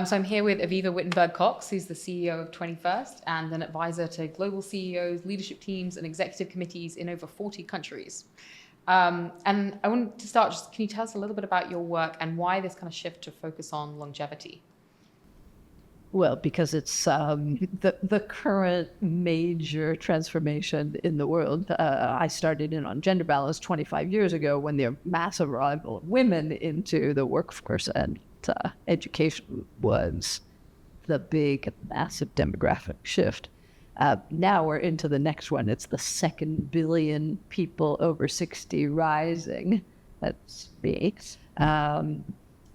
So I'm here with Avivah Wittenberg-Cox, who's the CEO of 21st and an advisor to global CEOs, leadership teams, and executive committees in over 40 countries. And I want to start, can you tell us a little bit about your work and why this kind of shift to focus on longevity? Well, because it's the current major transformation in the world. I started in on gender balance 25 years ago when there was massive arrival of women into the workforce, and education was the big, massive demographic shift. Now we're into the next one. It's the 2 billion people over 60 rising. That's big. And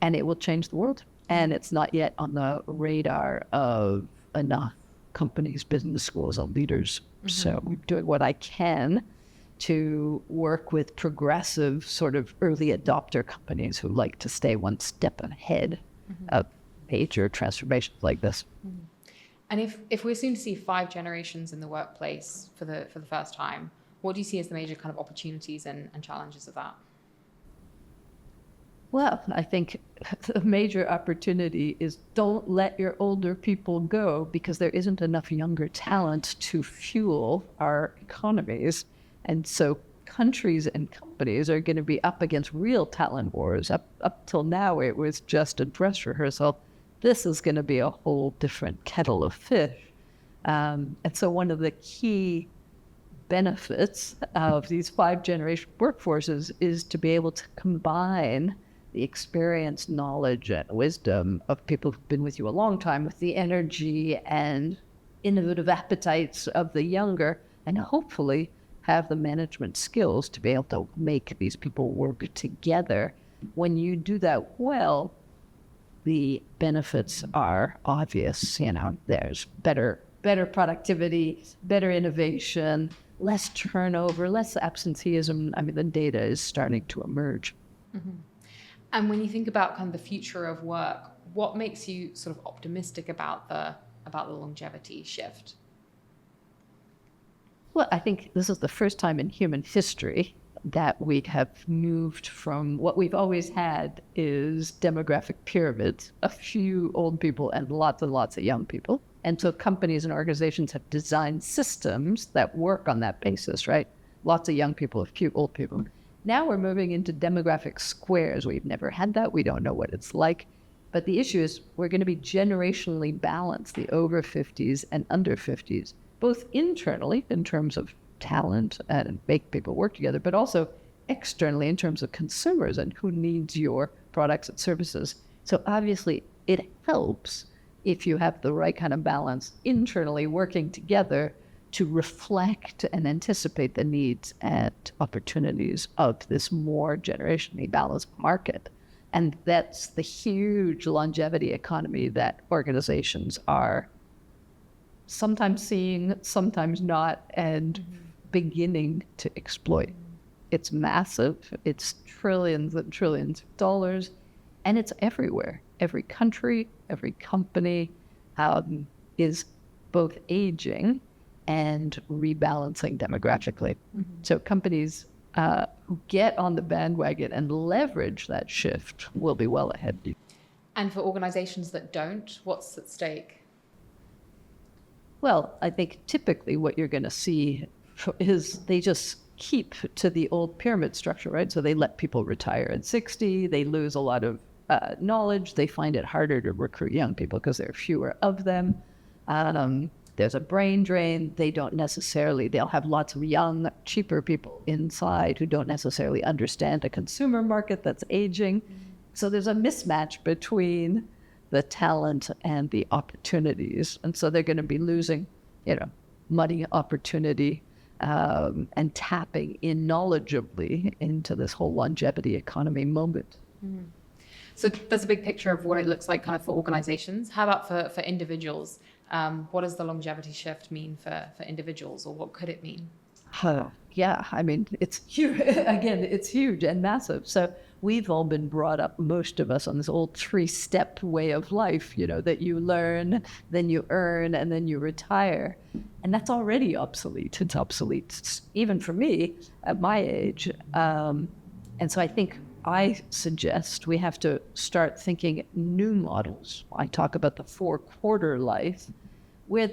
it will change the world. And it's not yet on the radar of enough companies, business schools, and leaders. Mm-hmm. So I'm doing what I can to work with progressive sort of early adopter companies who like to stay one step ahead of major transformations like this. Mm-hmm. And if we're soon to see 5 generations in the workplace for the first time, what do you see as the major kind of opportunities and challenges of that? Well, I think the major opportunity is don't let your older people go, because there isn't enough younger talent to fuel our economies. And so countries and companies are going to be up against real talent wars. Up till now, it was just a dress rehearsal. This is going to be a whole different kettle of fish. And so one of the key benefits of these 5-generation workforces is to be able to combine the experience, knowledge, and wisdom of people who've been with you a long time with the energy and innovative appetites of the younger, and hopefully have the management skills to be able to make these people work together. When you do that well, the benefits are obvious. There's better productivity, better innovation, less turnover, less absenteeism. I mean, the data is starting to emerge. Mm-hmm. And when you think about kind of the future of work, what makes you sort of optimistic about the longevity shift? Well, I think this is the first time in human history that we have moved from what we've always had is demographic pyramids, a few old people and lots of young people. And so companies and organizations have designed systems that work on that basis, right? Lots of young people, a few old people. Now we're moving into demographic squares. We've never had that. We don't know what it's like. But the issue is we're going to be generationally balanced, the over 50s and under 50s, both internally in terms of talent and make people work together, but also externally in terms of consumers and who needs your products and services. So obviously it helps if you have the right kind of balance internally working together to reflect and anticipate the needs and opportunities of this more generationally balanced market. And that's the huge longevity economy that organizations are sometimes seeing, sometimes not, and beginning to exploit. It's massive. It's trillions and trillions of dollars, and it's everywhere. Every country, every company is both aging and rebalancing demographically. Mm-hmm. So companies who get on the bandwagon and leverage that shift will be well ahead. And for organizations that don't, what's at stake? Well, I think typically what you're going to see is they just keep to the old pyramid structure, right? So they let people retire at 60, they lose a lot of knowledge, they find it harder to recruit young people because there are fewer of them. There's a brain drain. They'll have lots of young, cheaper people inside who don't necessarily understand a consumer market that's aging. So there's a mismatch between the talent and the opportunities. And so they're going to be losing, money, opportunity, and tapping in knowledgeably into this whole longevity economy moment. Mm. So there's a big picture of what it looks like kind of for organizations. How about for individuals? What does the longevity shift mean for individuals, or what could it mean? Yeah, I mean, it's huge. Again, it's huge and massive. So we've all been brought up, most of us, on this old 3-step way of life, that you learn, then you earn, and then you retire. And that's already obsolete. It's obsolete, even for me, at my age. And so I think I suggest we have to start thinking new models. I talk about the 4-quarter life, where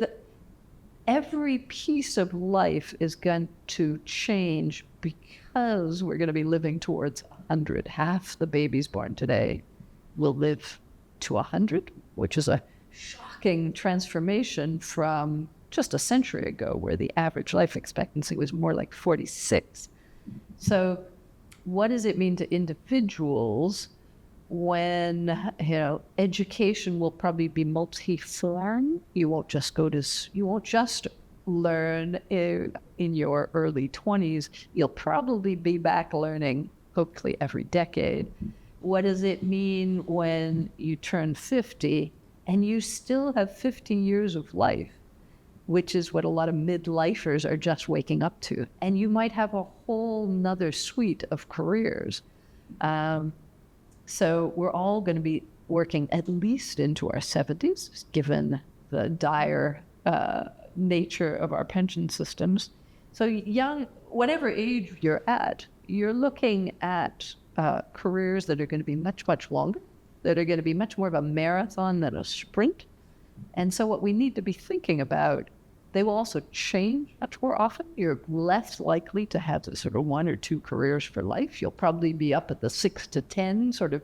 every piece of life is going to change because we're going to be living towards 100. Half the babies born today will live to 100, which is a shocking transformation from just a century ago, where the average life expectancy was more like 46. So what does it mean to individuals when, education will probably be multi-form? You won't just learn in your early 20s. You'll probably be back learning, hopefully, every decade. What does it mean when you turn 50 and you still have 50 years of life, which is what a lot of midlifers are just waking up to? And you might have a whole nother suite of careers. So we're all going to be working at least into our 70s, given the dire nature of our pension systems. So young, whatever age you're at, you're looking at careers that are going to be much, much longer, that are going to be much more of a marathon than a sprint. And so what we need to be thinking about, they will also change much more often. You're less likely to have the sort of 1 or 2 careers for life. You'll probably be up at the 6 to 10 sort of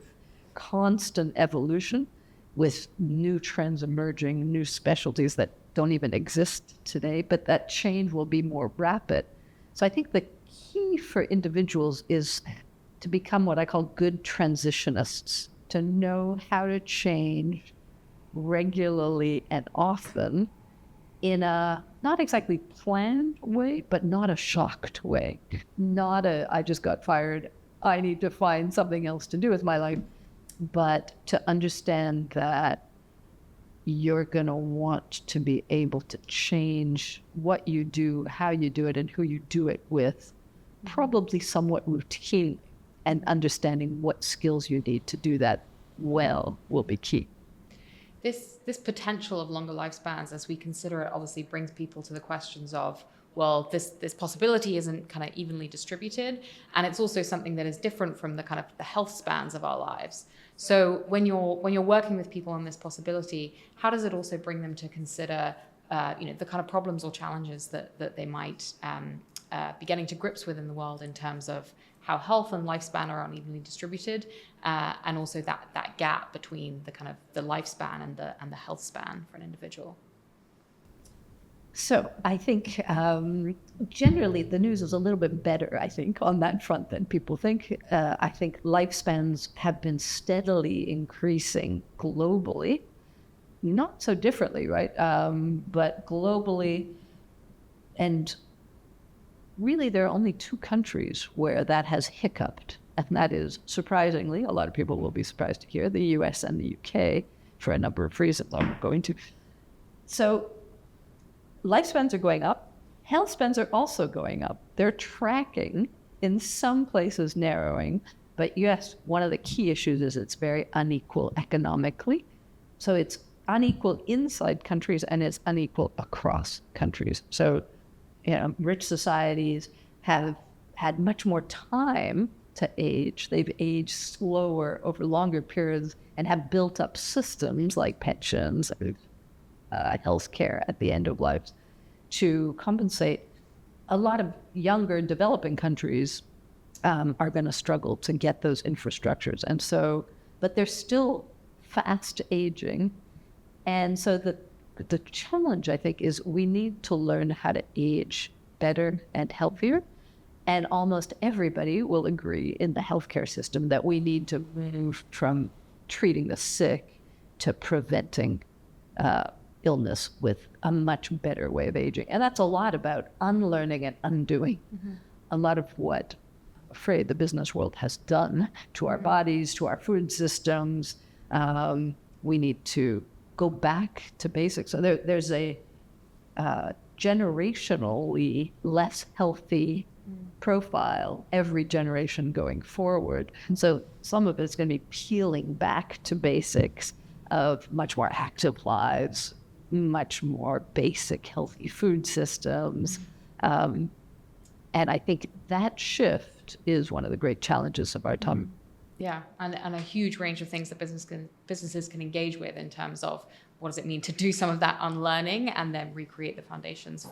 constant evolution, with new trends emerging, new specialties that don't even exist today, but that change will be more rapid. So I think the key for individuals is to become what I call good transitionists, to know how to change regularly and often in a not exactly planned way, but not a shocked way. Not a, I just got fired, I need to find something else to do with my life, but to understand that you're going to want to be able to change what you do, how you do it, and who you do it with, probably somewhat routinely, and understanding what skills you need to do that well will be key. This potential of longer lifespans, as we consider it, obviously brings people to the questions of, well, this possibility isn't kind of evenly distributed, and it's also something that is different from the kind of the health spans of our lives. So when you're working with people on this possibility, how does it also bring them to consider the kind of problems or challenges that they might be getting to grips with in the world, in terms of how health and lifespan are unevenly distributed, and also that gap between the kind of the lifespan and the health span for an individual? So I think generally the news is a little bit better, I think, on that front than people think. I think lifespans have been steadily increasing globally, not so differently, right? But globally, and really there are only 2 countries where that has hiccuped. And that is, surprisingly, a lot of people will be surprised to hear, the US and the UK, for a number of reasons I'm going to. So lifespans are going up. Health spans are also going up. They're tracking, in some places narrowing. But yes, one of the key issues is it's very unequal economically. So it's unequal inside countries and it's unequal across countries. So, rich societies have had much more time to age. They've aged slower over longer periods and have built up systems like pensions, healthcare at the end of life to compensate. A lot of younger developing countries are going to struggle to get those infrastructures. And so, but they're still fast aging. And so the challenge, I think, is we need to learn how to age better and healthier. And almost everybody will agree in the healthcare system that we need to move from treating the sick to preventing illness with a much better way of aging. And that's a lot about unlearning and undoing a lot of what I'm afraid the business world has done to our bodies, to our food systems. We need to go back to basics. So there's a generationally less healthy profile every generation going forward. And so some of it's going to be peeling back to basics of much more active lives, much more basic healthy food systems. And I think that shift is one of the great challenges of our time. Yeah, and a huge range of things that businesses can engage with in terms of what does it mean to do some of that unlearning and then recreate the foundations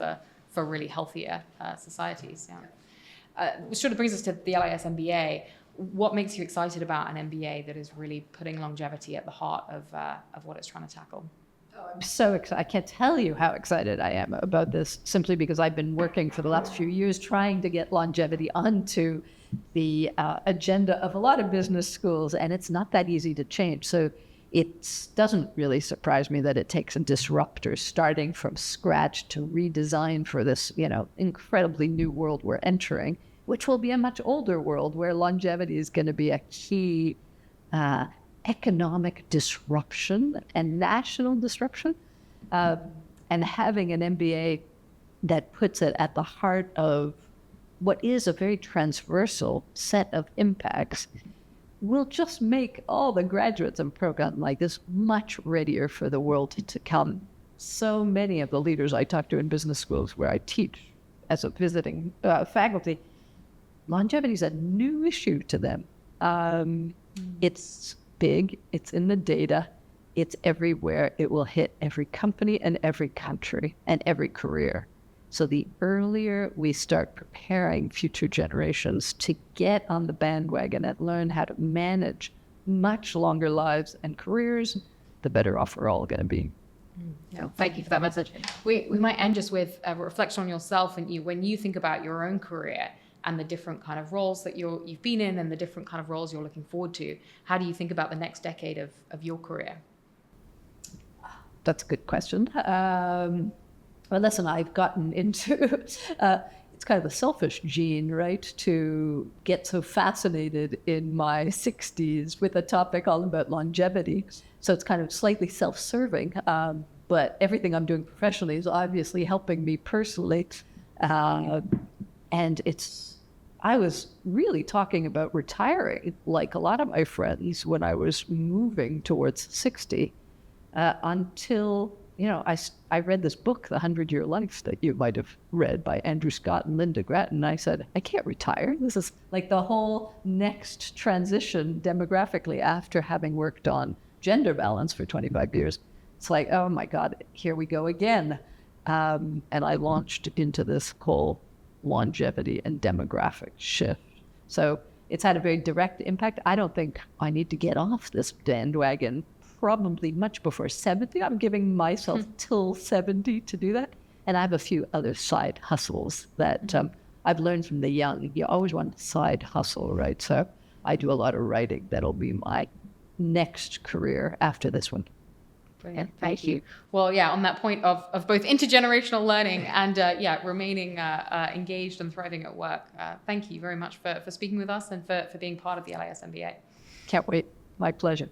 for really healthier societies. Yeah. Which sort of brings us to the LIS MBA. What makes you excited about an MBA that is really putting longevity at the heart of what it's trying to tackle? I'm so excited. I can't tell you how excited I am about this, simply because I've been working for the last few years trying to get longevity onto the agenda of a lot of business schools, and it's not that easy to change. So it doesn't really surprise me that it takes a disruptor starting from scratch to redesign for this, incredibly new world we're entering, which will be a much older world where longevity is going to be a key economic disruption and national disruption. And having an MBA that puts it at the heart of what is a very transversal set of impacts will just make all the graduates in a program like this much readier for the world to come. So many of the leaders I talk to in business schools where I teach as a visiting faculty, longevity is a new issue to them. It's big, it's in the data, it's everywhere. It will hit every company and every country and every career. So the earlier we start preparing future generations to get on the bandwagon and learn how to manage much longer lives and careers, the better off we're all going to be. No, thank you for that message. We might end just with a reflection on yourself and you. When you think about your own career and the different kind of roles that you've been in and the different kind of roles you're looking forward to, how do you think about the next decade of your career? That's a good question. Well, listen, I've gotten into, it's kind of a selfish gene, right, to get so fascinated in my 60s with a topic all about longevity. So it's kind of slightly self-serving, but everything I'm doing professionally is obviously helping me personally. And I was really talking about retiring, like a lot of my friends, when I was moving towards 60, until, I read this book, The 100-Year Life, that you might have read by Andrew Scott and Linda Grattan. And I said, I can't retire. This is like the whole next transition demographically after having worked on gender balance for 25 years. It's like, oh my God, here we go again. And I launched into this whole longevity and demographic shift. So it's had a very direct impact. I don't think I need to get off this bandwagon probably much before 70. I'm giving myself till 70 to do that. And I have a few other side hustles that I've learned from the young. You always want a side hustle, right? So I do a lot of writing. That'll be my next career after this one. Brilliant. Thank you. Well, yeah, on that point of both intergenerational learning and remaining engaged and thriving at work, thank you very much for speaking with us and for being part of the LIS MBA. Can't wait. My pleasure.